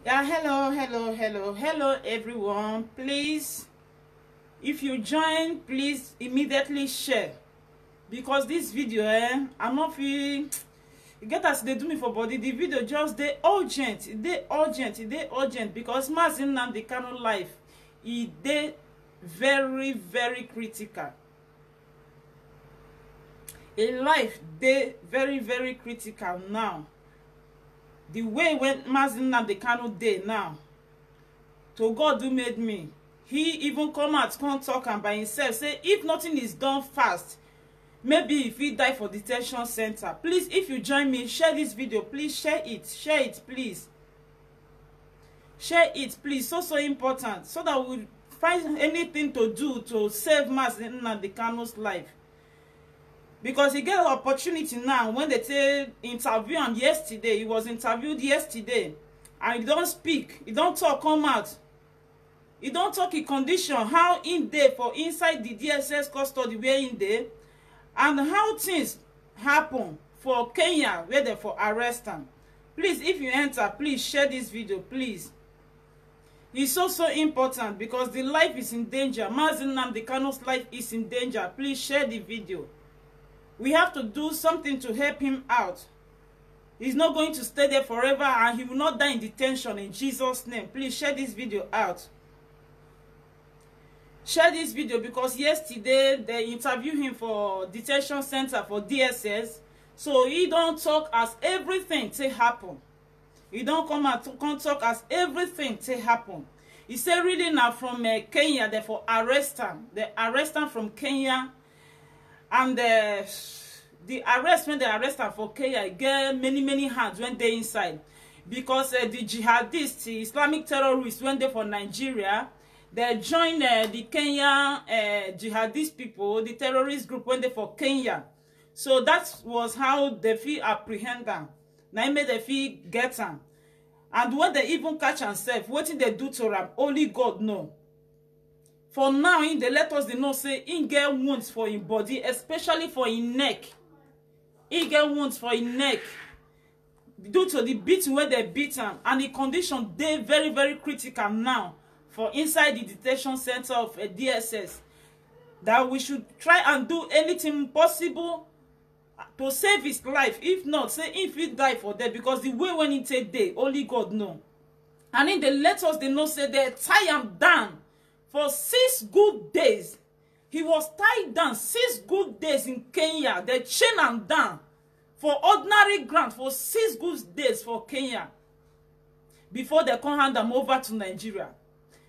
Yeah, hello everyone. Please, if you join, please immediately share, because this video I'm not feel get as they do me for body. The video just they urgent, because Mazi Nnamdi Kanu life they very critical. A life they very critical now. The way when Mazi Nnamdi Kanu dey now, to God who made me, he even come out come talk and by himself say if nothing is done fast, maybe if he die for detention center. Please, if you join me, share this video. Please share it, please share it, please. So important, so that we find anything to do to save Mazi Nnamdi Kanu's life. Because he get an opportunity now. When they say interview him yesterday, he was interviewed yesterday, and he don't speak, he don't talk, come out. He don't talk in condition, how in there for inside the DSS custody where in there, and how things happen for Kenya where they for arrest him. Please, if you enter, please share this video, please. It's so important, because the life is in danger. Mazi Nnamdi Kanu's life is in danger. Please share the video. We have to do something to help him out. He's not going to stay there forever, and he will not die in detention, in Jesus' name. Please share this video out. Share this video, because yesterday they interviewed him for detention center for DSS. So he don't talk as everything to happen. He don't come out to talk as everything to happen. He said really now from Kenya, they for arrest him. They arrest him from Kenya. And the arrest, when they arrest him for Kenya, get many hands when they inside. Because the jihadists, the Islamic terrorists, when they for Nigeria, they join the Kenya jihadist people, the terrorist group, when they for Kenya. So that was how they feel apprehend them. Now made they feel get them. And when they even catch themselves, what did they do to them? Only God know. For now, they let us know say he get wounds for his body, especially for his neck. He get wounds for his neck due to the beating where they beat him, and the condition they very critical now for inside the detention center of DSS. That we should try and do anything possible to save his life. If not, say if he die for that, because the way when he take day, only God know. And in the let us know say they tie him down for 6 good days. He was tied down 6 good days in Kenya. They chain him down for ordinary ground for 6 good days for Kenya before they can hand them over to Nigeria.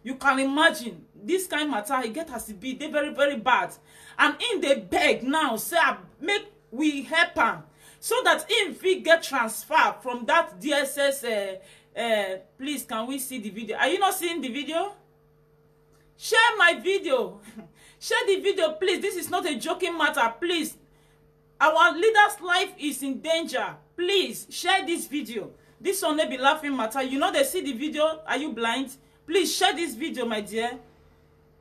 You can imagine this kind of matter. He get as it be. They very bad. And in the beg now, say make we help him so that if we get transferred from that DSS, please can we see the video? Are you not seeing the video? Share my video. Share the video, please. This is not a joking matter. Please, our leader's life is in danger. Please share this video. This will not be laughing matter. You know they see the video. Are you blind? Please share this video, my dear.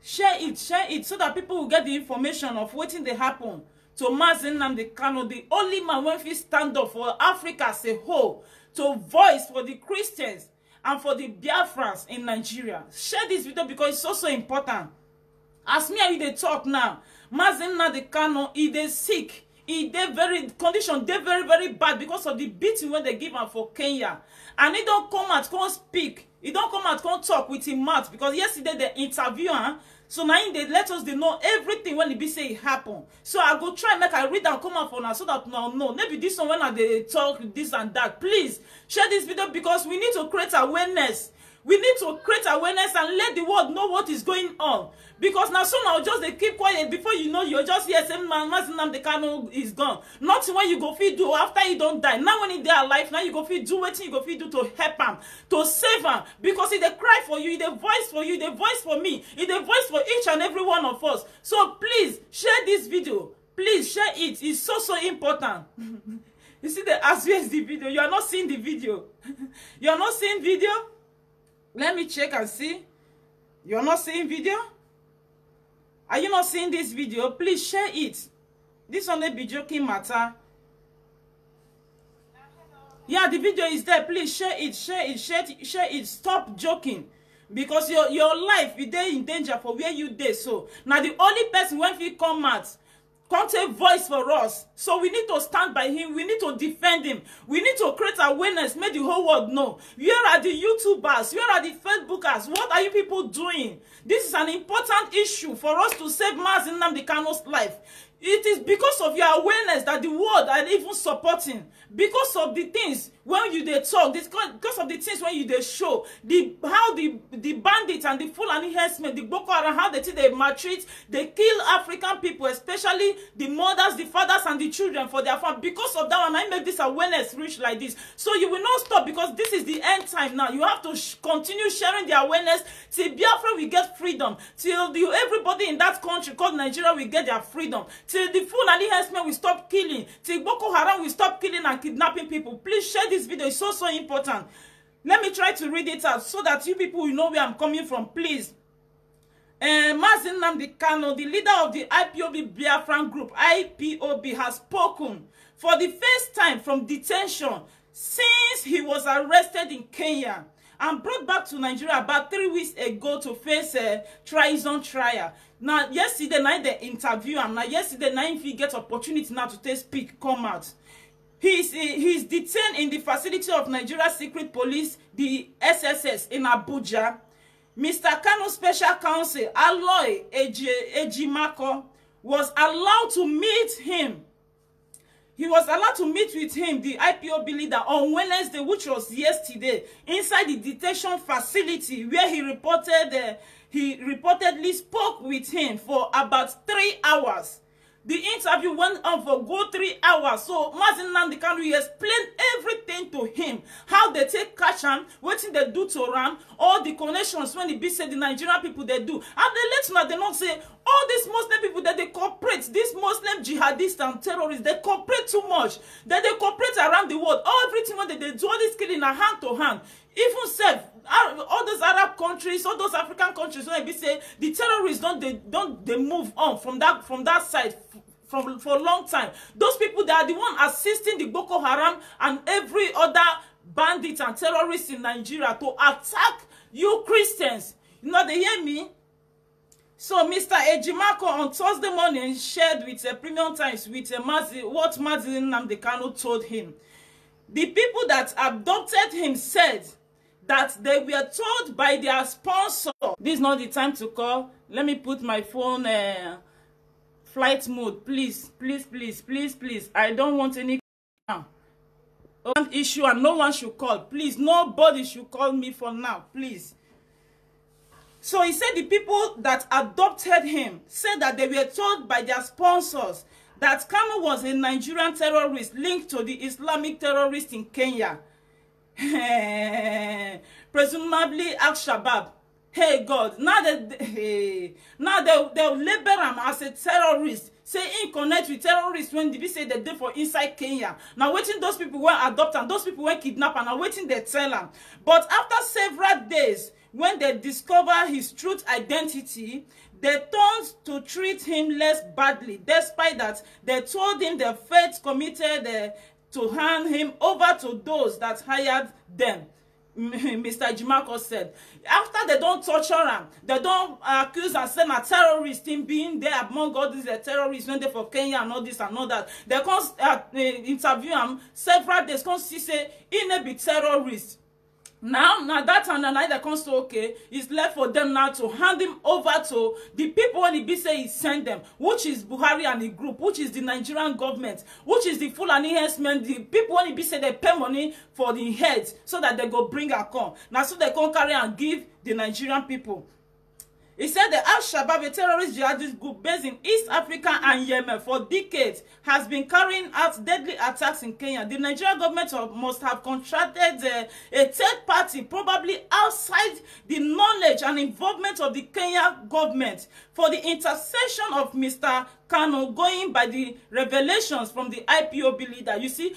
Share it so that people will get the information of what they happen to Mazi Nnamdi Kanu, the only man when we stand up for Africa as a whole, to voice for the Christians and for the Biafrans in Nigeria. Share this video, because it's so important. As me and you they talk now, Mazi Nnamdi Kanu, he dey sick. He dey condition dey very bad because of the beating when they give him for Kenya. And he don't come out, can't speak. He don't come out, can't talk with his mouth, because yesterday they interview him. So now they let us they know everything when it be say it happen. So I go try make I read and come out for now, so that now know. Maybe this one when they talk this and that. Please share this video, because we need to create awareness. We need to create awareness and let the world know what is going on. Because now soon I'll just they keep quiet. Before you know, you're just here saying Mazi Nnamdi Kanu is gone. Not when you go feed do after he don't die. Now when he dey alive, now you go feed do what you go feed do to help him, to save him. Because he they cry for you, he they voice for you, he they voice for me, he they voice for each and every one of us. So please share this video. Please share it. It's so important. You see the as well as the video. You are not seeing the video. You are not seeing video. Let me check and see. You're not seeing video? Are you not seeing this video? Please share it. This only be joking matter. Yeah, the video is there. Please share it, share it, share it, share it. Stop joking. Because your life is there in danger for where you dey. So now the only person when we come out can't take voice for us. So we need to stand by him. We need to defend him. We need to create awareness, make the whole world know. Where are the YouTubers? Where are the Facebookers? What are you people doing? This is an important issue for us to save Mazi Nnamdi Kanu's life. It is because of your awareness that the world are even supporting. Because of the things when you they talk, because of the things when you they show, how the bandits and the Fulani herdsmen, the Boko Haram, how they maltreat, they kill African people, especially the mothers, the fathers, and the children for their farm. Because of that one, I make this awareness reach like this. So you will not stop, because this is the end time now. You have to continue sharing the awareness till Biafra will get freedom, till everybody in that country called Nigeria will get their freedom, till the Fulani herdsmen will stop killing, till Boko Haram will stop killing and kidnapping people. Please share this video. It's so important. Let me try to read it out so that you people will know where I'm coming from. Please. Mazi Nnamdi Kanu, the leader of the IPOB Biafran group, IPOB, has spoken for the first time from detention since he was arrested in Kenya and brought back to Nigeria about 3 weeks ago to face a treason trial. Now, yesterday night they interview him. Now, yesterday night if he get opportunity now to speak, come out. He's detained in the facility of Nigeria Secret Police, the SSS, in Abuja. Mr. Kanu's special counsel, Aloy Ejimako, was allowed to meet him. He was allowed to meet with him, the IPOB leader, on Wednesday, which was yesterday, inside the detention facility where he reportedly spoke with him for about 3 hours. The interview went on for good 3 hours. So Mazi Nnamdi Kanu explained everything to him. How they take catch him, what they do to Ram, all the connections when the said the Nigerian people they do. And they let they not say all these Muslim people that they cooperate, these Muslim jihadists and terrorists, they cooperate too much. That they cooperate around the world. Everything when they do all this killing a hand to hand. Even self, all those Arab countries, all those African countries, when they say the terrorists don't they move on from that side for a long time. Those people, they are the one assisting the Boko Haram and every other bandit and terrorist in Nigeria to attack you Christians. You know, they hear me? So Mr. Ejimako on Thursday morning shared with Premium Times with what Mazi Nnamdi Kanu told him. The people that adopted him said that they were told by their sponsor. This is not the time to call. Let me put my phone flight mode. Please, please, please, please, please. I don't want any issue and no one should call. Please, nobody should call me for now. Please. So he said the people that adopted him said that they were told by their sponsors that Kanu was a Nigerian terrorist linked to the Islamic terrorists in Kenya. Presumably Al-Shabaab. Hey God, now they'll label him as a terrorist. Say in connect with terrorists when they say they did for inside Kenya. Now waiting those people were adopted and those people were kidnapped and now waiting they tell them. But after several days, when they discover his true identity, they turned to treat him less badly, despite that they told him the fate committed to hand him over to those that hired them. Mr. Ejimako said, after they don't torture him, they don't accuse and say a terrorist in being there among all these terrorists when they for Kenya and all this and all that. They can't interview him several days, can't see say he may be terrorist. Now that and another they can't say okay, it's left for them now to hand him over to the people when he be say he send them, which is Buhari and the group, which is the Nigerian government, which is the Fulani herdsmen, the people when he be say they pay money for the heads so that they go bring a con. Now so they can carry and give the Nigerian people. He said the Al-Shabaab, a terrorist jihadist group based in East Africa and Yemen for decades, has been carrying out deadly attacks in Kenya. The Nigerian government must have contracted a third party, probably outside the knowledge and involvement of the Kenya government, for the intercession of Mr. Kanu, going by the revelations from the IPOB leader. You see,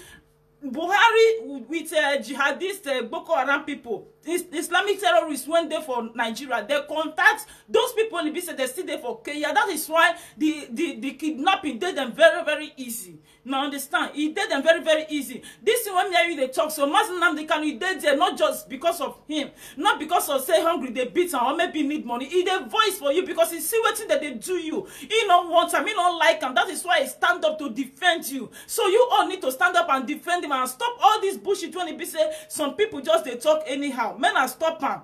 Buhari with jihadist Boko Haram people, Islamic terrorists went there for Nigeria. They contact those people in Ibise, they still there for Kenya. That is why the kidnapping did them very, very easy. Now understand, it did them very, very easy. This is when they talk. So Mazi Nnamdi Kanu, he did there not just because of him, not because of say hungry they beat him or maybe need money. He a voice for you because he see what that they do you. He don't want him, he don't like him. That is why he stand up to defend you. So you all need to stand up and defend him and stop all this bullshit when it be say some people just they talk anyhow. Men are stop him.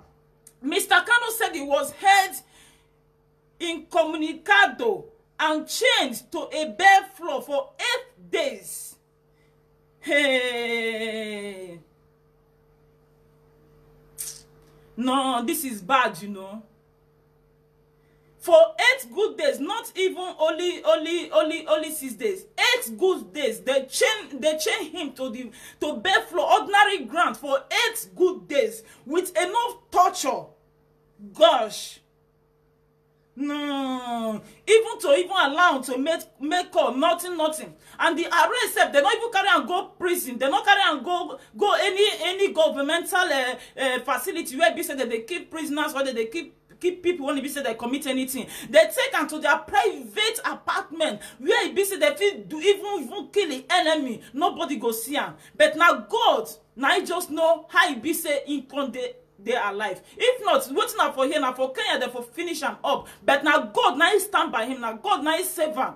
Mr. Kanu said he was held incommunicado and chained to a bare floor for 8 days. Hey. No, this is bad, you know. For 8 good days, not even only 6 days. 8 good days. They chain him to bare floor, ordinary ground for 8 good days with enough torture. Gosh. No, even allow to make call, nothing. And the arrest, they don't even carry and go prison. They don't carry and go any governmental facility where be said that they keep prisoners or that they keep people when it be said they commit anything. They take them to their private apartment where it be said they feel do even kill the enemy. Nobody go see them. But now God, now I just know how it be said in Conde. They are alive. If not, what's not for him, now for Kenya, they for finish him up. But now God, now he stand by him. Now God, now he save him.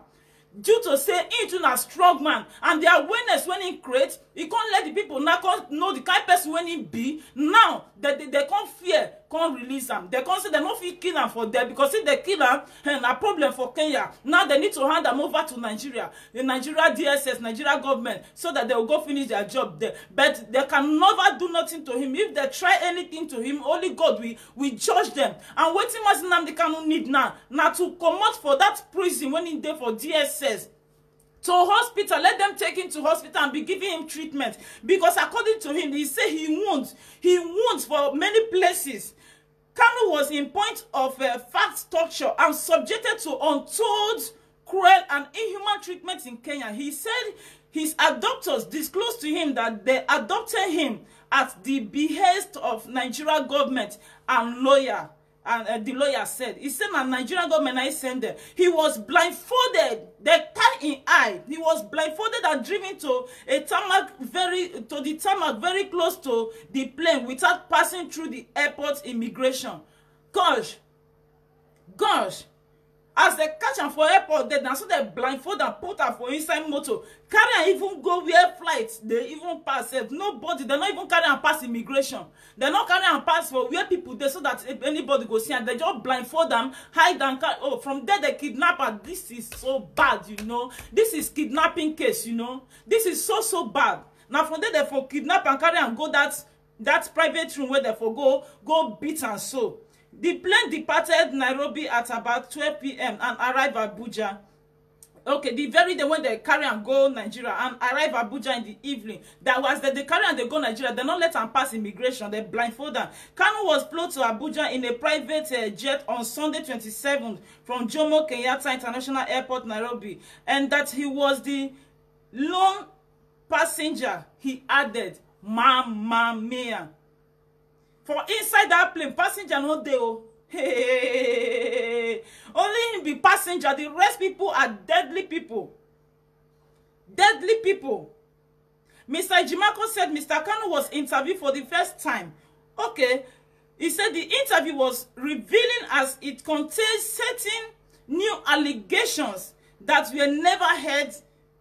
Due to say into a strong man and the awareness when he create, he can't let the people now know the kind of person when he be. Now that they can't fear, can't release them. They can't say they don't feel kill them for them because if they kill them, a problem for Kenya. Now they need to hand them over to Nigeria, the Nigeria DSS, Nigeria government, so that they will go finish their job there. But they can never do nothing to him. If they try anything to him, only God will judge them. And what Mazi Nnamdi Kanu need now to come out for that prison when he there for DSS. To hospital, let them take him to hospital and be giving him treatment. Because according to him, he said he wounds for many places. Kanu was in point of fact torture and subjected to untold, cruel and inhuman treatment in Kenya. He said his adopters disclosed to him that they adopted him at the behest of Nigeria government and lawyer. And the lawyer said, he said, "My Nigerian government, I sent them. He was blindfolded. They tied in eye. He was blindfolded and driven to a tarmac very close to the plane without passing through the airport immigration." Gosh. As they catch him for airport, they so they blindfold and put her for inside motor. Carry and even go where flights they even pass. Nobody, they not even carry and pass immigration. They not carry and pass for where people they so that if anybody go see and they just blindfold them, hide and carry. Oh, from there they kidnap her. This is so bad, you know. This is kidnapping case, you know. This is so bad. Now from there they for kidnap and carry and go that private room where they for go beat and so. The plane departed Nairobi at about 12 p.m. and arrived at Abuja. Okay, the very day when they carry and go Nigeria and arrive Abuja in the evening, that was that they carry and they go Nigeria. They not let them pass immigration. They blindfold them. Kanu was flown to Abuja in a private jet on Sunday 27th from Jomo Kenyatta International Airport, Nairobi, and that he was the lone passenger. He added, "Mamma mia." For inside that plane, passenger no dey oh. Hey, only him be passenger. The rest people are deadly people. Deadly people. Mr. Ejimako said Mr. Kanu was interviewed for the first time. Okay. He said the interview was revealing as it contains certain new allegations that were never heard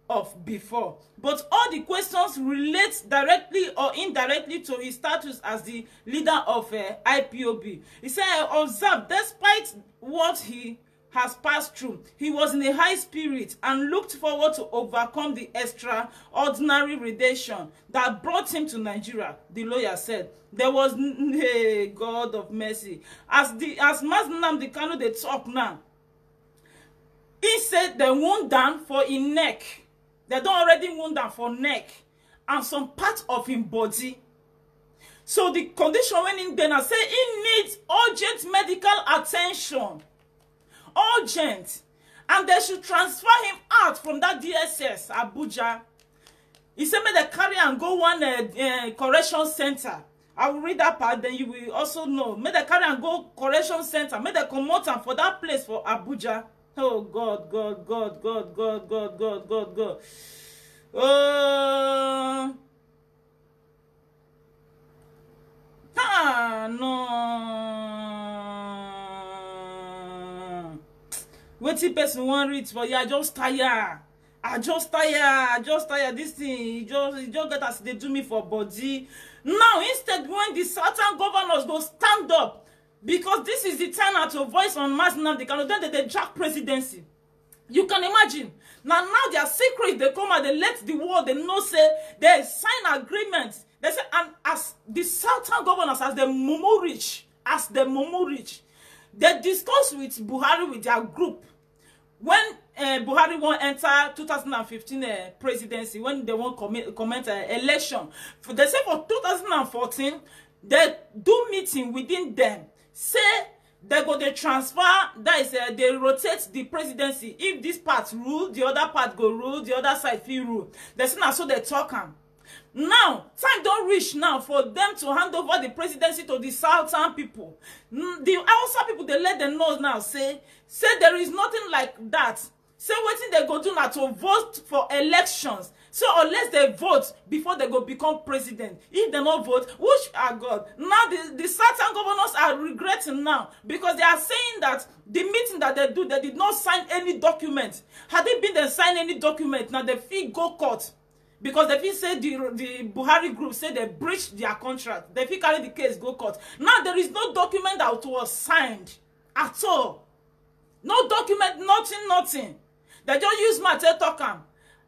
of before. But all the questions relate directly or indirectly to his status as the leader of IPOB. He said, "I observed, despite what he has passed through, he was in a high spirit and looked forward to overcome the extraordinary redemption that brought him to Nigeria," the lawyer said. There was a God of mercy. As Mazi Nnamdi Kanu they talk now, he said they wound down for his neck. They don't already wound down for neck and some part of his body. So the condition when in there say he needs urgent medical attention. Urgent. And they should transfer him out from that DSS, Abuja. He said, make they carry and go one correction center. I will read that part, then you will also know. Make they carry and go correction center. Make they come out and for that place for Abuja. Oh, God, God, God, God, God, God, God, God, God. No. Wetin person wan read for you? I just tire. This thing, it just get as they do me for body. Now, instead, when the southern governors go stand up, because this is the time now to voice on mass now, they can then they jack presidency. You can imagine. Now their secret, they come and they let the world, they know, say, they sign agreements. They say, and as the southern governors, as the Momo rich, they discuss with Buhari, with their group. When Buhari won't enter 2015 presidency, when they won't comment election, they say for 2014, they do meeting within them. Say they go to transfer, that is, they rotate the presidency. If this part rule, the other part go rule, the other side feel rule. They say now, so they talk am. Now, time don't reach now for them to hand over the presidency to the southern people. The outside people, they let them know now, say there is nothing like that. Say what they go do now to vote for elections. So unless they vote before they go become president, if they not vote, which are God. Now the southern governors are regretting now because they are saying that the meeting that they do, they did not sign any document. Had they been there sign any document, now they feel go court. Because they feel say the Buhari group say they breached their contract. They feel carry the case go court. Now there is no document that was signed at all. No document, nothing. They just use Mate talk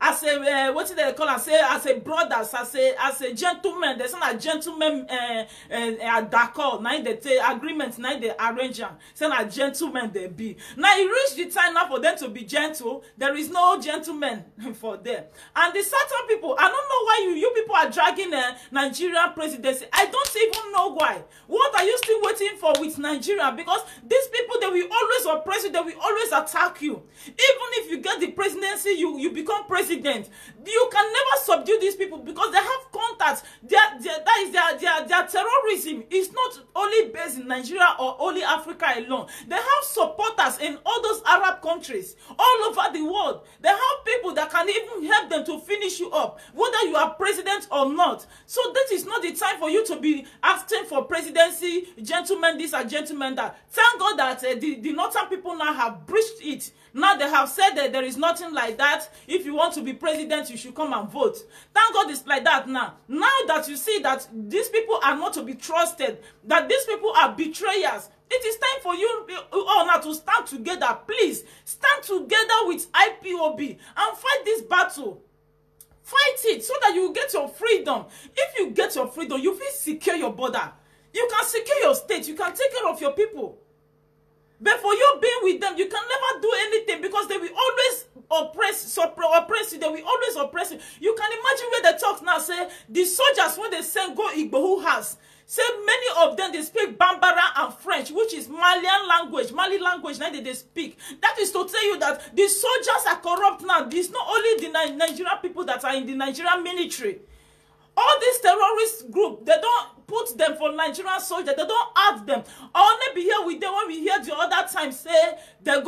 as a what they call and say as a brothers, as a gentleman. There's not a gentleman d'accord. Now they take agreement. Now they arrange them. Say a gentleman they be. Now it reached the time now for them to be gentle. There is no gentleman for them. And the certain people, I don't know why you people are dragging Nigerian presidency. I don't even know why. What are you still waiting for with Nigeria? Because these people, they will always oppress you. They will always attack you. Even if you get the presidency, you become president. You can never subdue these people because they have contacts. Their terrorism is not only based in Nigeria or only Africa alone. They have supporters in all those Arab countries, all over the world. They have people that can even help them to finish you up, whether you are president or not. So this is not the time for you to be asking for presidency, gentlemen this and gentlemen that. Thank God that the northern people now have breached it. Now they have said that there is nothing like that. If you want to be president, you should come and vote. Thank God it's like that now. Now that you see that these people are not to be trusted, that these people are betrayers, it is time for you all now to stand together. Please, stand together with IPOB and fight this battle. Fight it so that you get your freedom. If you get your freedom, you will secure your border. You can secure your state. You can take care of your people. But for you being with them, you can never do anything because they will always oppress you. They will always oppress you. You can imagine where they talk now, say, the soldiers, when they send go Igbohu house, say many of them, they speak Bambara and French, which is Malian language. Mali language, now they speak. That is to tell you that the soldiers are corrupt now. It's not only the Nigerian people that are in the Nigerian military. All these terrorist group, they don't put them for Nigerian soldiers. They don't ask them. I'll be here with them when we hear the other time say they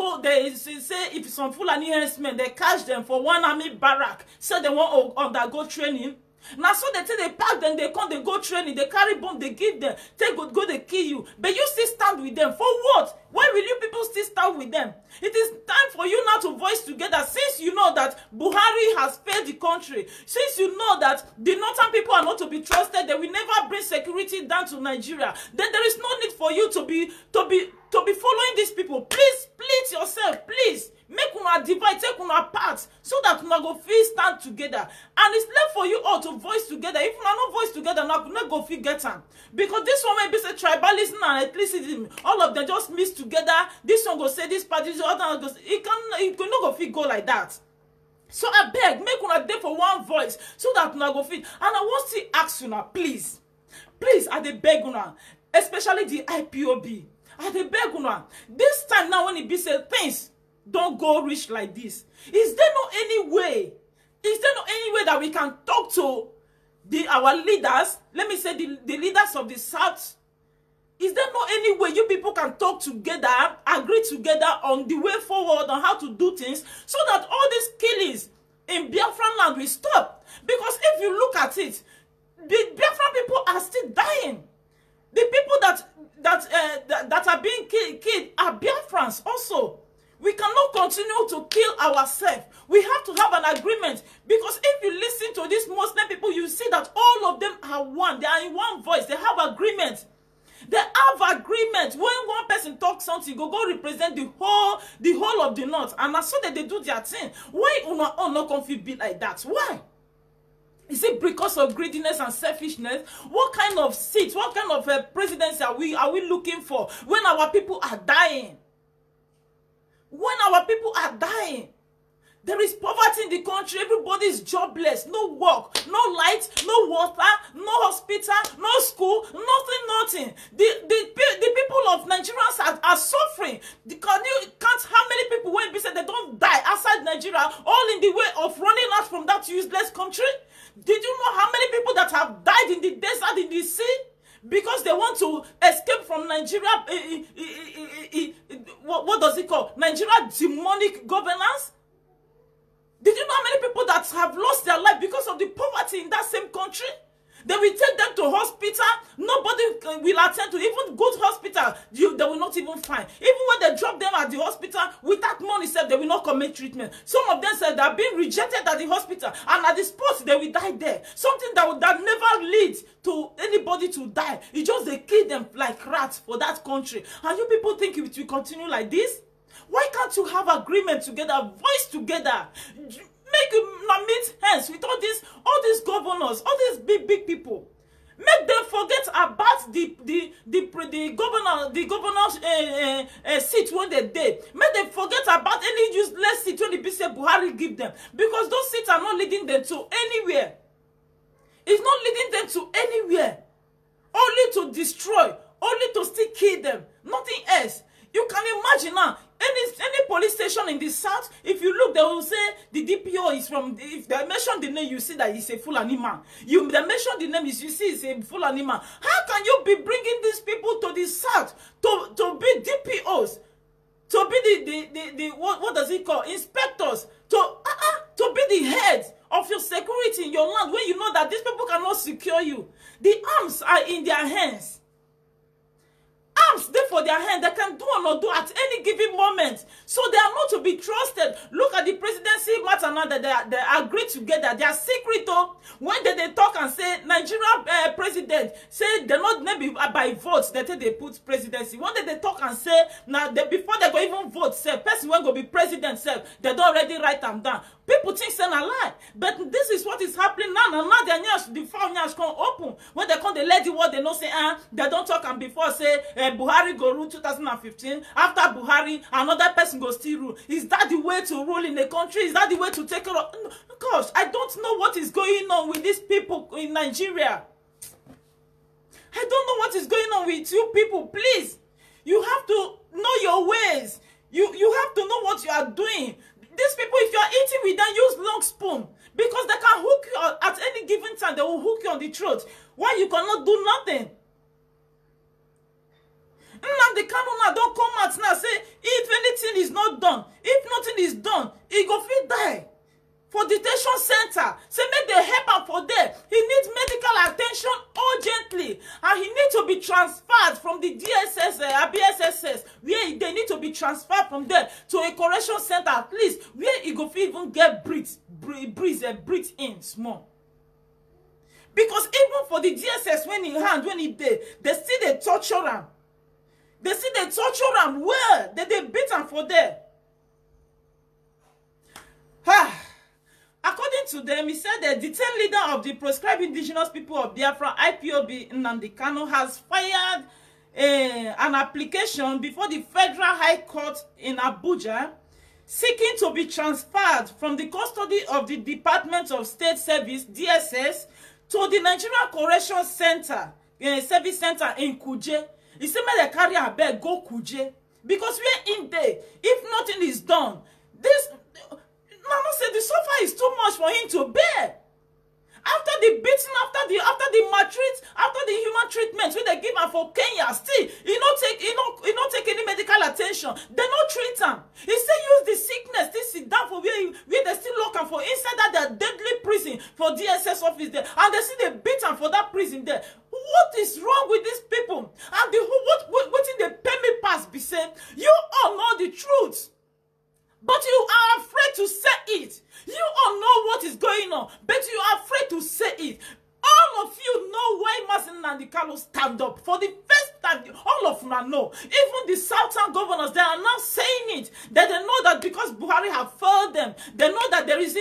say if some Fulani herdsmen, they catch them for one army barrack. Say they want to undergo training. Now so they say they pack them, they come, they go training, they carry bomb, they give them, take go, they kill you. But you still stand with them. For what? Why will you people still stand with them? It is time for you now to voice together. Since you know that Buhari has failed the country, since you know that the northern people are not to be trusted, they will never bring security down to Nigeria, then there is no need for you to be following these people. Please split yourself, please. Make una divide, take una part, so that una go feel stand together. And it's left for you all to voice together. If una no voice together, una not go feel get am. Because this one may be say tribalism and ethnicity, all of them just mix together. This one go say this party, the other one goes. It can not go feel go like that. So I beg, make una dey for one voice, so that una go feel. And I want to ask una, please, I dey beg una, especially the IPOB. I dey beg una. This time now when it be say things don't go rich like this. Is there no any way Is there no any way that we can talk to our leaders? Let me say the leaders of the South. Is there no any way you people can talk together, agree together on the way forward, on how to do things, so that all these killings in Biafran land will stop? Because if you look at it, the Biafran people are still dying. The people that are being killed are Biafrans also. We cannot continue to kill ourselves. We have to have an agreement. Because if you listen to these Muslim people, you see that all of them are one. They are in one voice. They have agreement. They have agreement. When one person talks something, go represent the whole of the North. And that's so that they do their thing. Why Una not confused be like that? Why? Is it because of greediness and selfishness? What kind of seat, what kind of presidency are we looking for when our people are dying? When our people are dying, there is poverty in the country. Everybody is jobless. No work, no light, no water, no hospital, no school, nothing. The people of Nigerians are suffering. Can you count how many people when they say they don't die outside Nigeria, all in the way of running out from that useless country? Did you know how many people that have died in the desert, in the sea? Because they want to escape from Nigeria, what does it call? Nigeria demonic governance? Did you know how many people that have lost their life because of the poverty in that same country? They will take them to hospital. Nobody will attend to even good hospital. They will not even find. Even when they drop them at the hospital, without money, they will not commit treatment. Some of them said they are being rejected at the hospital, and at the spot they will die there. Something that never leads to anybody to die. It's just they kill them like rats for that country. And you people think it will continue like this? Why can't you have agreement together, voice together? Make you not meet hands with all these governors, all these big people. Make them forget about the governor's seat when they did. Make them forget about any useless seat when the Bishop Buhari give them, because those seats are not leading them to anywhere. It's not leading them to anywhere. Only to destroy, only to still kill them. Nothing else. You can imagine now. Any police station in the South, if you look, they will say the DPO is from. If they mention the name, you see that he's a Fulani man. They mention the name, you see it's a Fulani man. How can you be bringing these people to the South to be DPOs, to be the what does it call, inspectors, to be the head of your security in your land when you know that these people cannot secure you? The arms are in their hands. Arms there for their hand. They can do or not do at any given moment. So they are not to be trusted. Look at the presidency matter now that they agree together. They are secret though. When they talk and say Nigeria president say they're not maybe by votes, they put presidency. When they talk and say now before they go even vote, say person when go be president, say they don't already write them down. People think it's a lie, but this is what is happening now. And now the phone come open. When they come, they let the word they know say they don't talk and before say Buhari go rule 2015. After Buhari, another person go still rule. Is that the way to rule in the country? Is that the way to take care of? Gosh, I don't know what is going on with these people in Nigeria. I don't know what is going on with you people. Please, you have to know your ways. You have to know what you are doing. These people, if you are eating with them, use long spoon. Because they can hook you at any given time. They will hook you on the throat. Why you cannot do nothing? Nnamdi Kanu now don't come out now say, if anything is not done, if nothing is done, he go fit die. For detention center. Say make they help him for there. He needs medical attention urgently. And he needs to be transferred from the DSS, BSSS, where they need to be transferred from there to a correction center at least, where he go fit even get breathe in small. Because even for the DSS, when he did, they still they torture him. They see they torture him well. They beat him for there. According to them, he said that the 10 leader of the proscribed indigenous people of Biafra, IPOB Nnamdi Kanu, has fired an application before the Federal High Court in Abuja, seeking to be transferred from the custody of the Department of State Service, DSS, to the Nigeria Correction Center, Service Center in Kuje. He said, may they carry a bag, go Kuje. Because we're in there. If nothing is done, Nana said the suffer is too much for him to bear. After the beating, after the maltreat, after the human treatment wey they give him for Kenya, still he not take any medical attention. They not treat him. He say use the sickness, still sit down for where they still lock him for inside that their deadly prison for DSS office there, and they see they beat him for that prison there. What is wrong with these people? And the what in the pay me pass be saying you all know the truth, but you are afraid to say it. You all know what is going on, but you are afraid to say it. All of you know why Mazi Nnamdi Kanu stand up. For the first time, all of them know. Even the southern governors, they are now saying it. That they know that because Buhari have failed them, they know that there is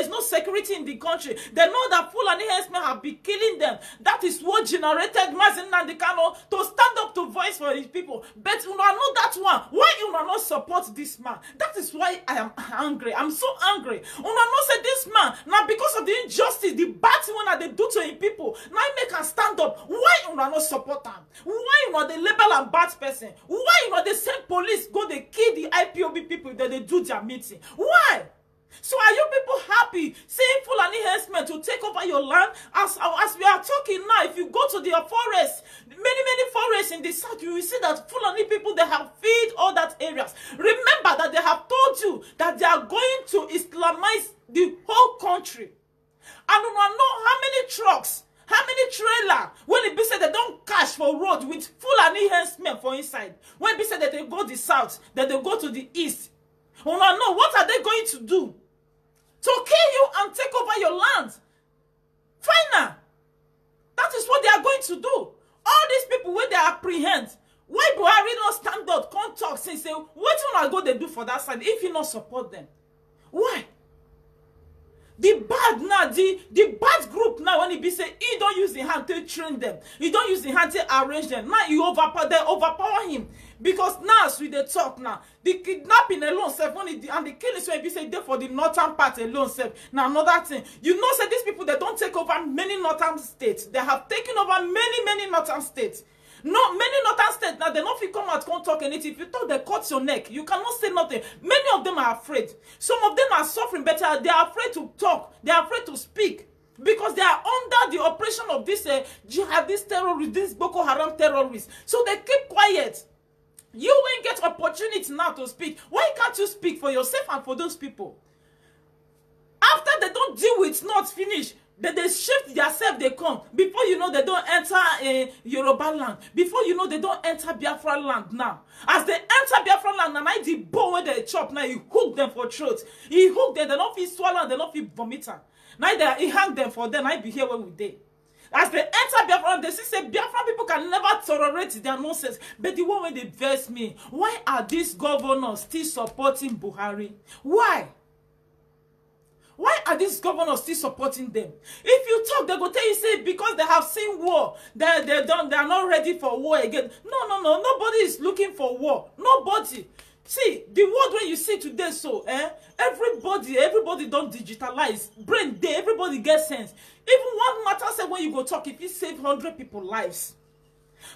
no security in the country. They know that Fulani herdsmen have been killing them. That is what generated Mazi Nnamdi Kanu to stand up to voice for his people. But you know that one. Why you not support this man? That is why I am angry. I'm so angry. You not say this man, now because of the injustice, the bad thing that they do to him people, now make him stand up. Why you not support him? Why you not the label and bad person? Why you not the same police go they kill the IPOB people that they do their meeting? Why? So are you people happy seeing Fulani herdsmen to take over your land? As we are talking now, if you go to their forest, many forests in the south, you will see that Fulani people, they have filled all that areas. Remember that they have told you that they are going to Islamize the whole country. And you know how many trucks, how many trailers, when it be said they don't cash for road with Fulani herdsmen for inside. When it be said that they go the south, that they go to the east. You know what are they going to do? To kill you and take over your land. Final. That is what they are going to do. All these people where they apprehend. Why Buhari not stand up, come talk, say, what you not go they do for that side if you not support them? Why? The bad now, the bad group now, when he be say, he don't use the hand to train them. He don't use the hand to arrange them. Now you overpower him. Because now, as we they talk now, the kidnapping alone, and the killing, so if you say they for the northern part alone, now another thing. You know, say these people, they don't take over many northern states. They have taken over many northern states. No, many northern states now, they don't feel come out, can't talk anything. If you thought they cut your neck, you cannot say nothing. Many of them are afraid. Some of them are suffering better. They are afraid to talk. They are afraid to speak. Because they are under the oppression of this jihadist terrorists, this Boko Haram terrorists. So they keep quiet. You won't get opportunity now to speak. Why can't you speak for yourself and for those people? After they don't deal with not finish, they shift themselves, they come. Before you know, they don't enter Yoruba land. Before you know, they don't enter Biafra land now. As they enter Biafra land, and I the bone where they chop, now he hook them for throat. He hook them, they don't feel swallow, they don't feel vomit. Now he hang them for them, I be here when we day. As they enter Biafra, they say Biafra people can never tolerate their nonsense. But the one when they verse me, why are these governors still supporting Buhari? Why? Why are these governors still supporting them? If you talk, they go tell you, say, because they have seen war, they are not ready for war again. No. Nobody is looking for war. Nobody. See, the world when you see today, so, everybody don't digitalize. Brain day, everybody gets sense. Even one matter say when you go talk, if you save 100 people lives.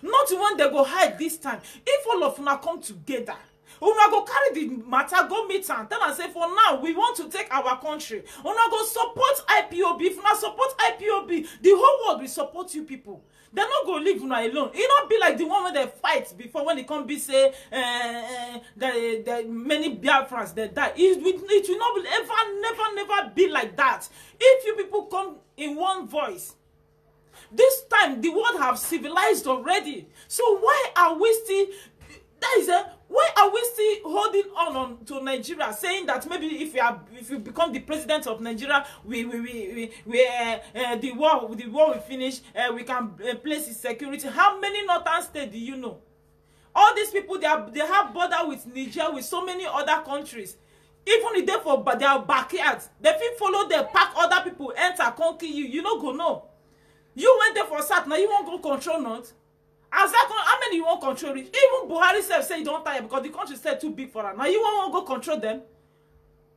Not when they go hide this time. If all of them come together, una go carry the matter, go meet and tell and say, for now, we want to take our country. Una go support IPOB. If una support IPOB, the whole world will support you people. They're not going to leave una alone. It not be like the one when they fight before, when they come be say, the many Biafrans, they die. It will not be, never be like that. If you people come in one voice, this time the world have civilized already. So why are we still, why are we still holding on to Nigeria, saying that maybe if you become the president of Nigeria, the war will finish, we can place the security. How many northern states do you know? All these people, they have border with Niger, with so many other countries. Even if they for their backyards, they feel follow them, pack other people, enter, can't kill you. You don't go no. You went there for sat, now you won't go control not. As that, how many you won't control it? Even Buhari self say you don't tire because the country is too big for her. Now you won't go control them.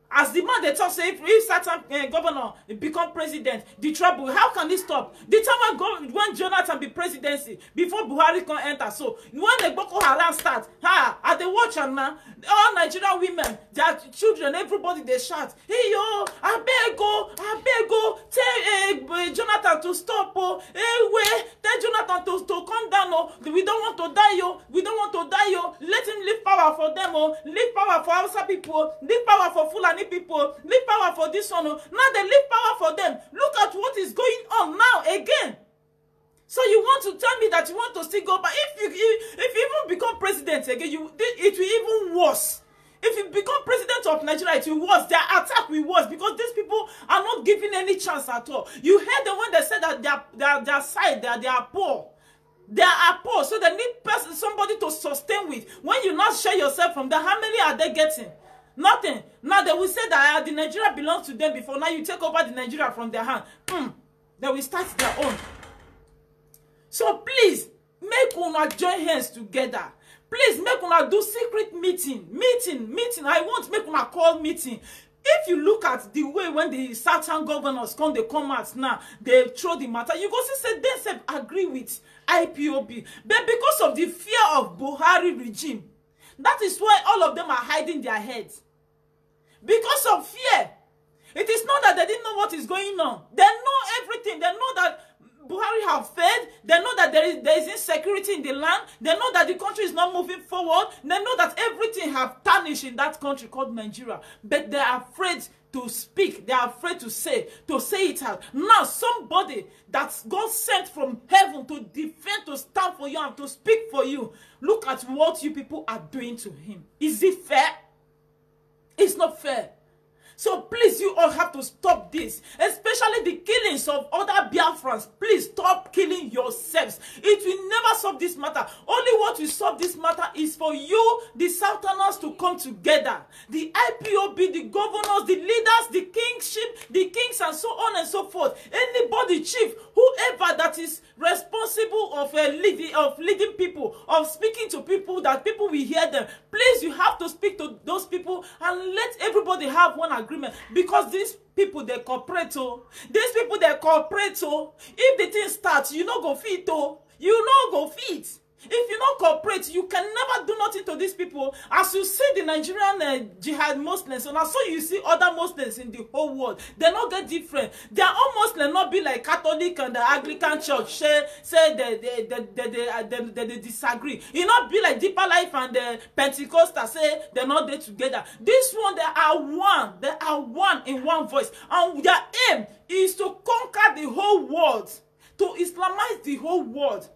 As the man they talk say if certain governor become president, the trouble, how can it stop? The time when Jonathan be presidency, before Buhari can enter, so when the Boko Haram start, at the watch and now, all Nigerian women, their children, everybody they shout, hey yo, I beg go, tell Jonathan to stop, tell Jonathan to come down, we don't want to die, let him leave power for them, leave power for Hausa people, leave power for Fulani people, leave power for this one. Now they leave power for them. Look at what is going on now again. So you want to tell me that you want to still go, but if you even become president again, it will even worse. If you become president of Nigeria, it will worse. Their attack will worse because these people are not given any chance at all. You heard them when they said that their side, they are poor. They are poor, so they need somebody to sustain with. When you not share yourself from them, how many are they getting? Nothing. Now they will say that the Nigeria belongs to them before. Now you take over the Nigeria from their hand. They will start their own. So please, make una join hands together. Please, make una do secret meeting. I want make una call meeting. If you look at the way when the certain governors they come out now, they throw the matter, you go see say they say agree with IPOB. But because of the fear of Buhari regime, that is why all of them are hiding their heads. Because of fear. It is not that they didn't know what is going on. They know everything. They know that Buhari have failed. They know that there is insecurity in the land. They know that the country is not moving forward. They know that everything have tarnished in that country called Nigeria. But they are afraid to speak. They are afraid to say it out. Now somebody that God sent from heaven to defend, to stand for you and to speak for you. Look at what you people are doing to him. Is it fair? It's not fair. So please, you all have to stop this. Especially the killings of other Biafrans. Please stop killing yourselves. It will never solve this matter. Only what will solve this matter is for you, the Southerners, to come together. The IPOB, the governors, the leaders, the kingship, the kings, and so on and so forth. Anybody, chief, whoever that is responsible of leading people, of speaking to people, that people will hear them. Please, you have to speak to those people and let everybody have one agreement, because these people they cooperate. These people they cooperate. If the thing starts, you no go fit. You no go fit. If you don't cooperate, you can never do nothing to these people. As you see the Nigerian jihad Muslims, and so you see other Muslims in the whole world, they not get different. They are all Muslims, not be like Catholic and the Anglican Church. Say they disagree. You not be like Deeper Life and the Pentecostal. Say they're not there together. This one, they are one. They are one in one voice, and their aim is to conquer the whole world, to Islamize the whole world.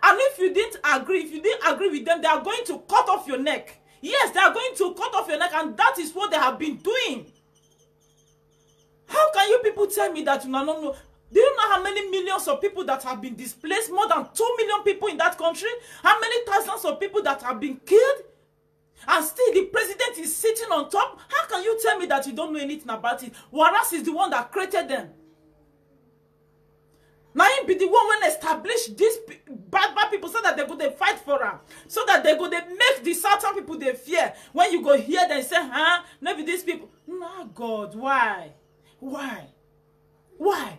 And if you didn't agree with them, they are going to cut off your neck. Yes, they are going to cut off your neck, and that is what they have been doing. How can you people tell me that you don't know? Do you know how many millions of people that have been displaced? More than 2 million people in that country? How many thousands of people that have been killed? And still the president is sitting on top? How can you tell me that you don't know anything about it? Waras is the one that created them. Now he be the one when establish these bad people so that they go they fight for them. So that they go they make the Southern people they fear. When you go hear them say, maybe these people. No, God, why? Why? Why?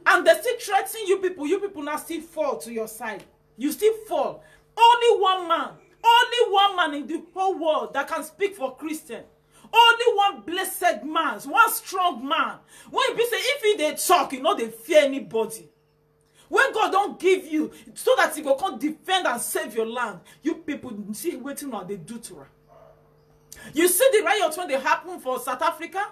And they still threatening you people now still fall to your side. You still fall. Only one man in the whole world that can speak for Christian. Only one blessed man, one strong man. When you say if he they talk, you know they fear anybody. When God don't give you so that he go come defend and save your land, you people see waiting what they do to her. You see the riots when they happen for South Africa?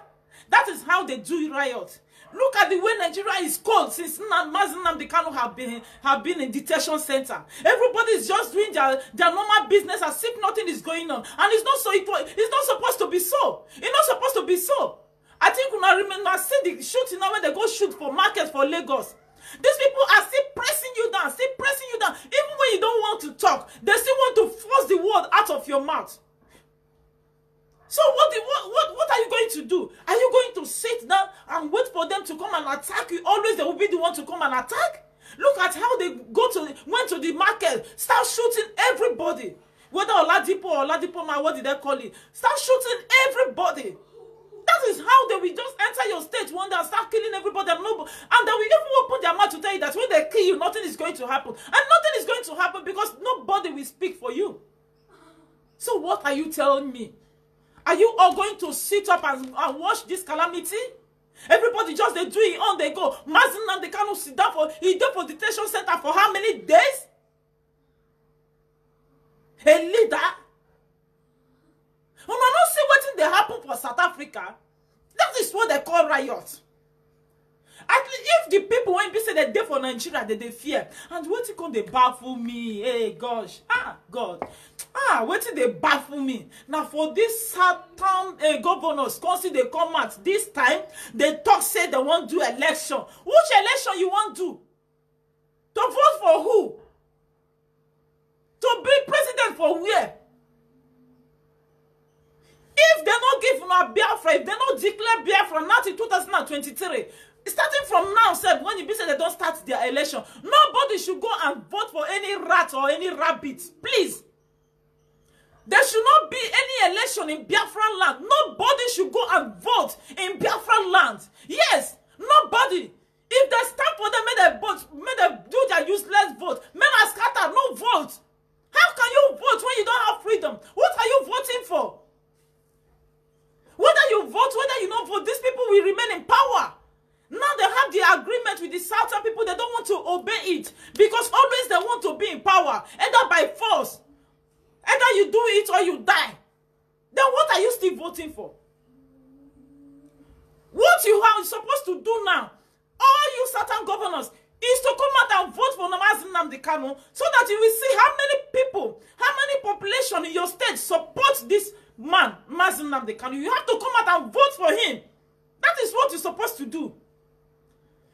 That is how they do riot. Look at the way Nigeria is cold since Mazi Nnamdi Kanu have been in detention center. Everybody is just doing their normal business as if nothing is going on. And it's not so. It's not supposed to be so. It's not supposed to be so. I think when I remember, see the shooting now when they go shoot for market for Lagos. These people are still pressing you down, Even when you don't want to talk, they still want to force the word out of your mouth. So what are you going to do? Are you going to sit down and wait for them to come and attack you? Always they will be the one to come and attack. Look at how they went to the market, start shooting everybody. Whether Oladipo or Oladipo, what did they call it? Start shooting everybody. That is how they will just enter your state one day and start killing everybody, and they will even open their mouth to tell you that when they kill you, nothing is going to happen. And nothing is going to happen because nobody will speak for you. So what are you telling me? Are you all going to sit up and watch this calamity? Everybody just they do it on, they go. Mazi Nnamdi Kanu sit down he did for detention center for how many days? A leader? Una not see what they happen for South Africa. That is what they call riot. At least if the people when be say they dey for Nigeria, they fear. And what you come they baffle me? Hey gosh, God, what they baffle me? Now for this certain governors, consider they come out this time. They talk say they want do election. Which election you want do? To vote for who? To be president for where? If they not give una Biafra, if they not declare Biafra not in 2023, starting from now, said when you be said they don't start their election, nobody should go and vote for any rat or any rabbit. Please. There should not be any election in Biafran land. Nobody should go and vote in Biafran land. Yes, nobody. If they stand for them, may they do their useless vote. May they scatter, no vote. How can you vote when you don't have freedom? What are you voting for? Whether you vote, whether you don't vote, these people will remain in power. Now they have the agreement with the Southern people. They don't want to obey it because always they want to be in power, either by force. Either you do it or you die. Then what are you still voting for? What you are supposed to do now, all you certain governors, is to come out and vote for Mazi Nnamdi Kanu so that you will see how many people, how many population in your state support this man, Mazi Nnamdi Kanu. You have to come out and vote for him. That is what you're supposed to do.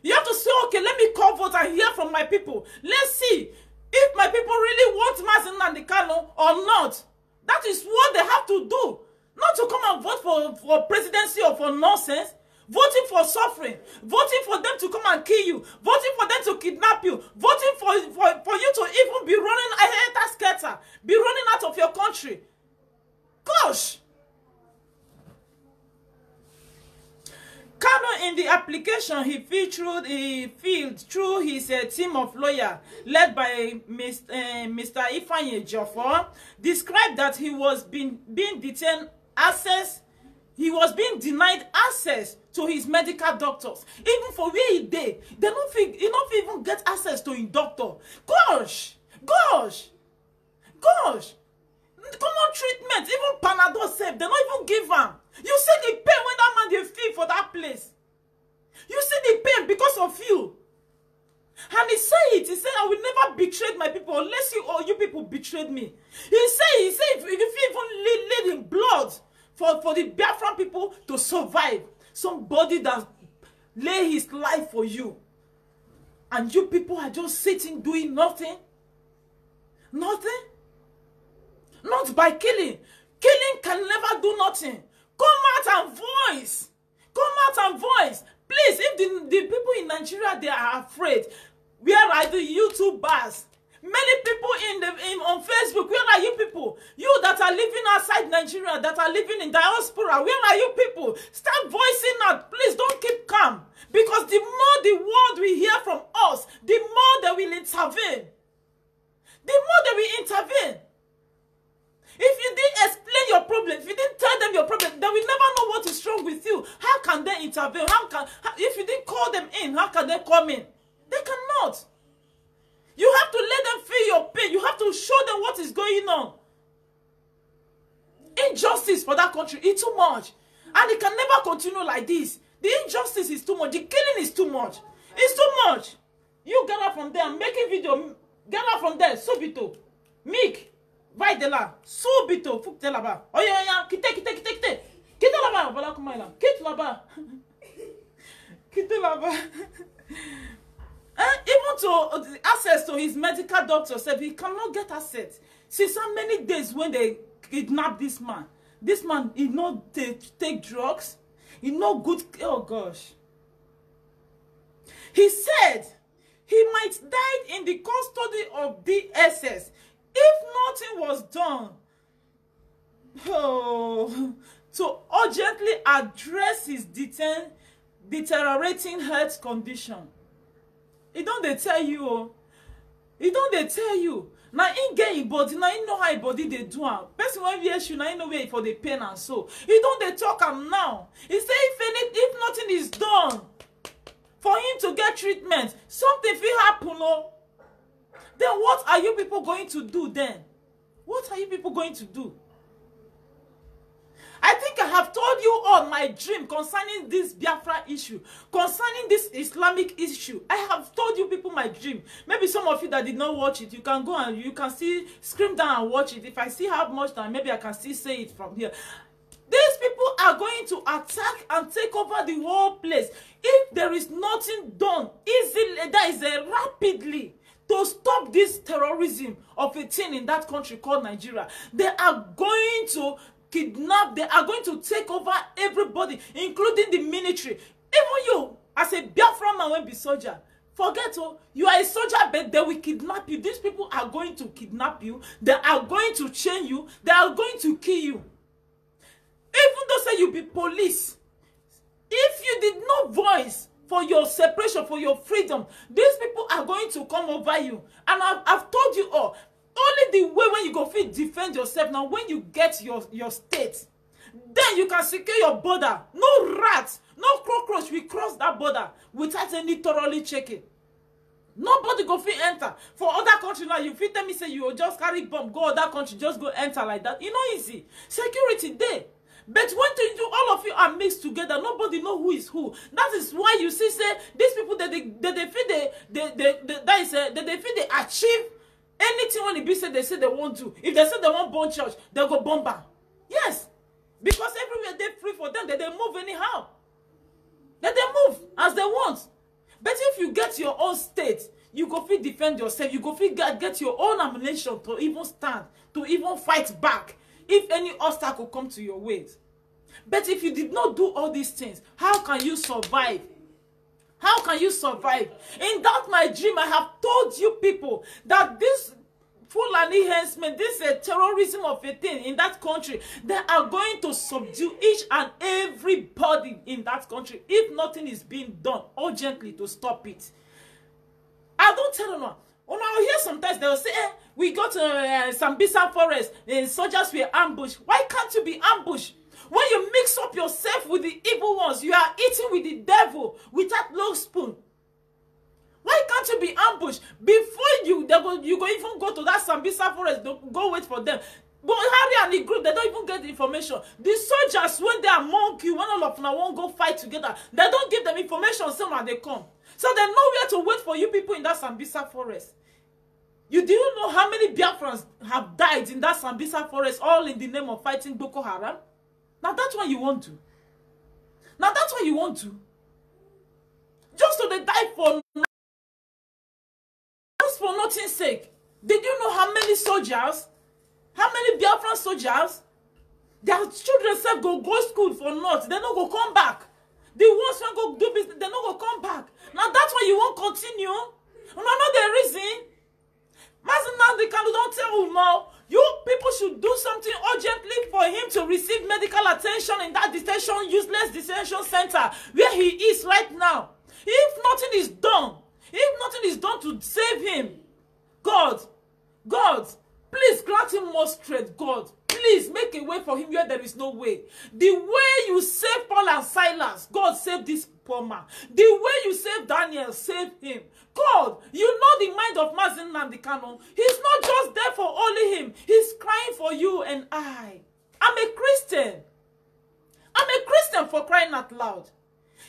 You have to say, okay, let me call vote and hear from my people. Let's see if my people really want Mazi Nnamdi Kanu or not. That is what they have to do. Not to come and vote for presidency or for nonsense. Voting for suffering. Voting for them to come and kill you. Voting for them to kidnap you. Voting for you to even be running a scatter. Be running out of your country. Gosh. Kanu in the application he filled through his team of lawyers led by Mr. Ifeanyi Ejiofor described that he was being detained access. He was being denied access to his medical doctors. Even for where he did, he don't even get access to his doctor. Gosh. Common treatment, even Panadol safe, they don't even give him. You see the pain when that man they feel for that place. You see the pain because of you. And he said, I will never betray my people unless you people betrayed me. He said, if you even lead in blood for the Biafran people to survive, somebody that lay his life for you, and you people are just sitting doing nothing. Nothing. Not by killing. Killing can never do nothing. Come out and voice. Come out and voice. Please, if the people in Nigeria, they are afraid, where are the YouTubers? Many people on Facebook, where are you people? You that are living outside Nigeria, that are living in diaspora, where are you people? Start voicing out. Please don't keep calm. Because the more the world will hear from us, the more they will intervene. The more they will intervene. If you didn't explain your problem, if you didn't tell them your problem, they will never know what is wrong with you. How can they intervene? If you didn't call them in, how can they come in? They cannot. You have to let them feel your pain. You have to show them what is going on. Injustice for that country is too much. And it can never continue like this. The injustice is too much. The killing is too much. It's too much. You get out from there. I'm making video. Get out from there. Subito. Mick. Vai de là. Subito. Faut que t'es là-bas. Oh, yeah. Quitte. Quitte là-bas. Voilà comment il est là. Quitte là-bas. Quitte là-bas. Even to access to his medical doctor said he cannot get access. Since how many days when they kidnapped this man? This man, he not take drugs. He not good. Oh gosh. He said he might die in the custody of DSS if nothing was done. Oh, to urgently address his deteriorating health condition. He don't they tell you, oh. He don't they tell you. Now in get him body, now you know how him body they do am. Person when we issue, now you know where for the pain and so. He don't they talk am now. He say if nothing is done for him to get treatment, something will happen, oh. Then what are you people going to do then? What are you people going to do? I think I have told you all my dream concerning this Biafra issue, concerning this Islamic issue. I have told you people my dream. Maybe some of you that did not watch it, you can go and you can still scream down and watch it. If I see how much time, maybe I can still say it from here. These people are going to attack and take over the whole place. If there is nothing done easily, that is rapidly, to stop this terrorism of a thing in that country called Nigeria, they are going to kidnap, they are going to take over everybody, including the military. Even you, as a Biafran man, when be soldier, forget, oh, you are a soldier, but they will kidnap you. These people are going to kidnap you. They are going to chain you. They are going to kill you. Even though say you be police, if you did not voice for your separation, for your freedom, these people are going to come over you. And I've told you all, only the way when you go fit defend yourself now, when you get your state, then you can secure your border. No rat, no cockroach will cross that border without any thoroughly checking. Nobody go fit enter. For other country now, you fit tell me say you will just carry bomb, go other country, just go enter like that. You know easy. Security there. But when all of you are mixed together, nobody know who is who. That is why you see say these people that they feel they achieve anything when it be said they say they won't do. If they say they won't bomb church, they'll go bomb back. Yes. Because everywhere they're free for them, they move anyhow. They move as they want. But if you get your own state, you go fit defend yourself. You go fit get your own ammunition to even stand, to even fight back if any obstacle come to your ways. But if you did not do all these things, how can you survive? How can you survive? In that my dream, I have told you people that this Fulani henchmen, this terrorism of a thing in that country, they are going to subdue each and everybody in that country if nothing is being done urgently to stop it. I don't tell them. When I hear sometimes they will say, we got to Sambisa forest, soldiers were ambushed. Why can't you be ambushed? When you mix up yourself with the evil ones, you are eating with the devil with that long spoon. Why can't you be ambushed? Before you go even go to that Sambisa forest, go wait for them. But Harry and the group, they don't even get the information. The soldiers, when they are among you, when all of them won't go fight together, they don't give them information so when they come. So they know where to wait for you people in that Sambisa forest. Do you know how many Biafrans have died in that Sambisa forest, all in the name of fighting Boko Haram? Now that's what you want to. Now that's what you want to. Just so they die for nothing's sake. Did you know how many soldiers, how many Biafran soldiers, their children said go school for naught, they don't go come back. The ones who go do business, they don't go come back. Now that's why you won't continue. No, the reason. They don't tell you now. You people should do something urgently for him to receive medical attention in that useless detention center where he is right now. If nothing is done to save him, God, please grant him more strength, God. Please make a way for him where there is no way. The way you saved Paul and Silas, God save this poor man. The way you saved Daniel, save him. God, you know the mind of Mazi Nnamdi Kanu. He's not just there for only him. He's crying for you and I. I'm a Christian. I'm a Christian for crying out loud.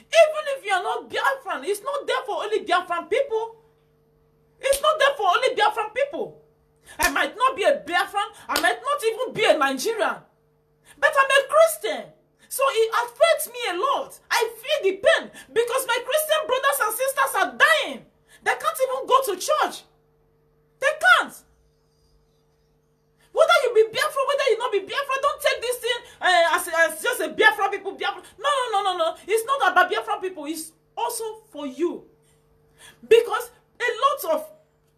Even if you are not Biafran, it's not there for only Biafran people. It's not there for only Biafran people. I might not be a Biafran, I might not even be a Nigerian, but I'm a Christian. So it affects me a lot. I feel the pain because my Christian brothers and sisters are dying. They can't even go to church. They can't. Whether you be Biafra, whether you not be Biafra, don't take this thing as just a Biafra people. Biafra. No. It's not about Biafra people. It's also for you. Because a lot of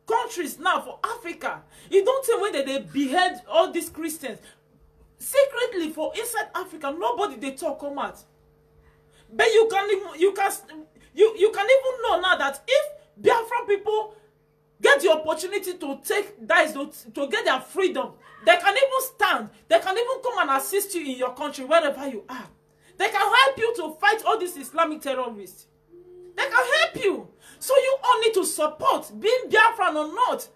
countries now for Africa, you don't tell when they behead all these Christians. secretly for inside Africa, nobody they talk come out. But you can even know now that if Biafran people get the opportunity to take that to get their freedom, they can even stand. They can even come and assist you in your country wherever you are. They can help you to fight all these Islamic terrorists. They can help you. So you all need to support, being Biafran or not.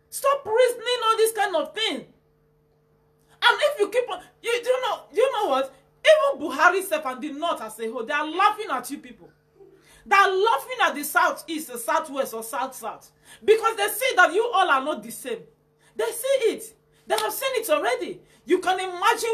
Stop reasoning all this kind of thing. And if you keep on, you know what? Even Buhari self and the North as a whole, they are laughing at you people. They are laughing at the Southeast, the Southwest, or South-South. Because they see that you all are not the same. They see it. They have seen it already. You can imagine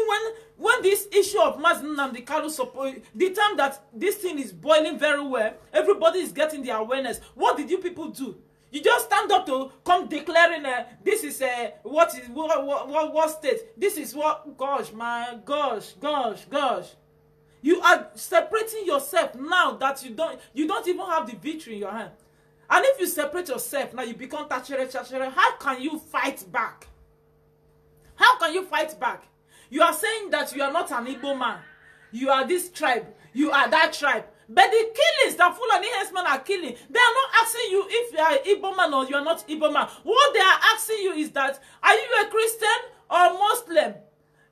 when this issue of Mazi Nnamdi Kanu support, the time that this thing is boiling very well, everybody is getting the awareness. What did you people do? You just stand up to come declaring this is what state? This is what, gosh, my gosh. You are separating yourself now that you don't even have the victory in your hand. And if you separate yourself now, you become tachere. How can you fight back? How can you fight back? You are saying that you are not an Igbo man. You are this tribe. You are that tribe. But the killings that Fulani herdsmen are killing, they are not asking you if you are Igbo man or you are not Igbo man. What they are asking you is that, are you a Christian or Muslim?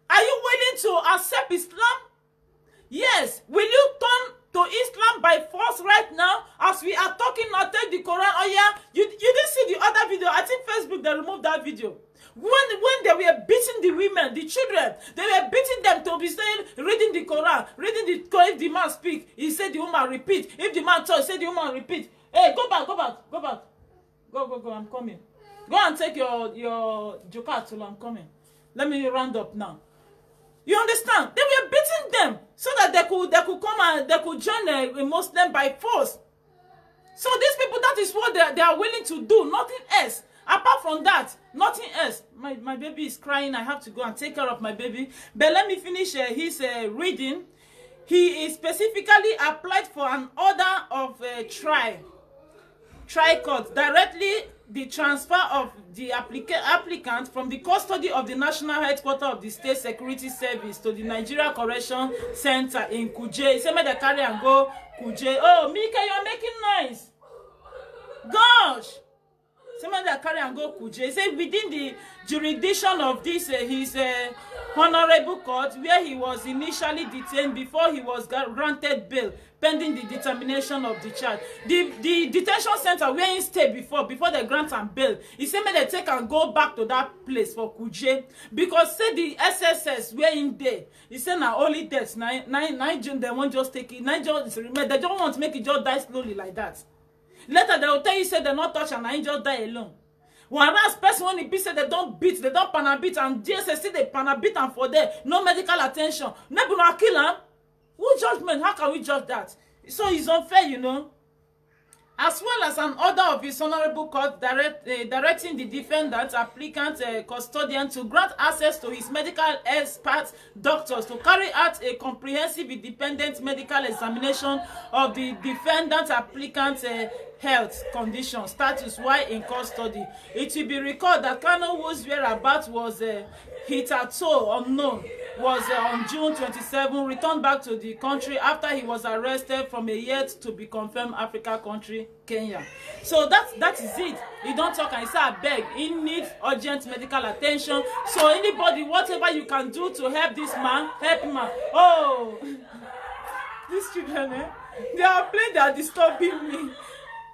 Are you willing to accept Islam? Yes. Will you turn to Islam by force right now? As we are talking now, take the Quran. Oh yeah, you didn't see the other video. I think Facebook, they removed that video. When they were beating the women, the children, they were beating them to be saying, reading the Quran, if the man speak, he said the woman repeat. If the man talk, he said the woman repeat. Hey, go back. Go, I'm coming. Go and take your joker till I'm coming. Let me round up now. You understand? They were beating them so that they could come and they could join a Muslim by force. So these people, that is what they are willing to do, nothing else. Apart from that, nothing else. My baby is crying. I have to go and take care of my baby. But let me finish his reading. He is specifically applied for an order of tri-court, directly the transfer of the applicant from the custody of the national headquarters of the State Security Service to the Nigeria Correction Center in Kuje. He said, "May they carry and go Kuje." Oh, Mika, you are making noise. Gosh. Someone that carry and go Kuje. He said within the jurisdiction of this his honorable court, where he was initially detained before he was granted bail, pending the determination of the charge. The detention center where he stayed before they grant and bail. He said may they take and go back to that place for Kuje, because say the SSS where in there. He said now only deaths. Nine they won't just take it. Nine just remain. They don't want to make it just die slowly like that. Later they will tell you say they not touch and I just die alone. Whereas person when it be said they don't beat, they don't panabit, and DSS they panabit and for there no medical attention. Never no kill him. Who judgment? How can we judge that? So it's unfair, you know. As well as an order of his honorable court directing the defendant, applicant, custodian to grant access to his medical experts, doctors, to carry out a comprehensive independent medical examination of the defendant applicant's health condition status while in custody. It will be recalled that Kanu, whose whereabouts was hitherto unknown, was on June 27 returned back to the country after he was arrested from a yet to be confirmed Africa country, Kenya. So that is it. He don't talk and he say, I beg, he needs urgent medical attention. So anybody, whatever you can do to help this man, help him out. Oh, these children, they are playing, they are disturbing me.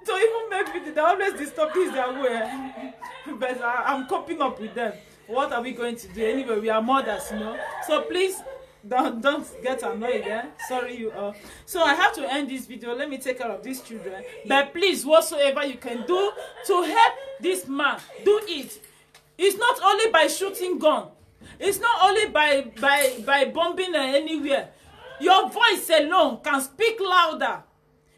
So even make me, they always disturb this their way. But I'm coping up with them. What are we going to do? Anyway, we are mothers, you know. So please don't get annoyed, Sorry you all. So I have to end this video. Let me take care of these children. But please, whatsoever you can do to help this man, do it. It's not only by shooting gun. It's not only by bombing anywhere. Your voice alone can speak louder.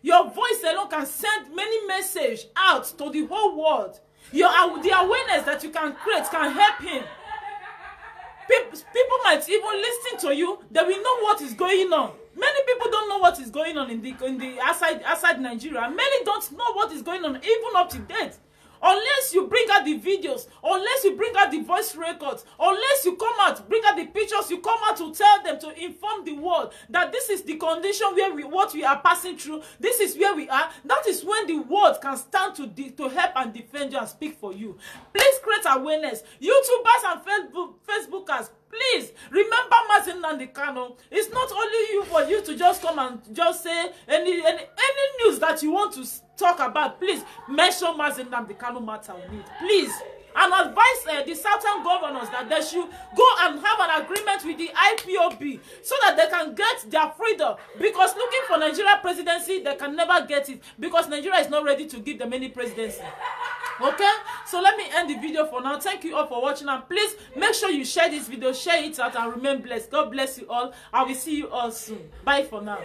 Your voice alone can send many messages out to the whole world. The awareness that you can create can help him. People might even listen to you. They will know what is going on. Many people don't know what is going on in the outside Nigeria. Many don't know what is going on even up to date. unless you bring out the videos, unless you bring out the voice records, unless you come out, bring out the pictures, you come out to tell them, to inform the world that this is the condition where what we are passing through, this is where we are, that is when the world can stand to help and defend you and speak for you. Please create awareness. YouTubers and Facebookers, please remember Mazi Nnamdi Kanu. It's not only you for you to just come and just say any news that you want to talk about. Please mention Mazi Nnamdi Kanu matter on it, please. And advise the southern governors that they should go and have an agreement with the IPOB so that they can get their freedom. Because looking for Nigeria presidency, they can never get it because Nigeria is not ready to give them any presidency. Okay, so let me end the video for now. Thank you all for watching, and please make sure you share this video, share it out, and remain blessed. God bless you all. I will see you all soon. Bye for now.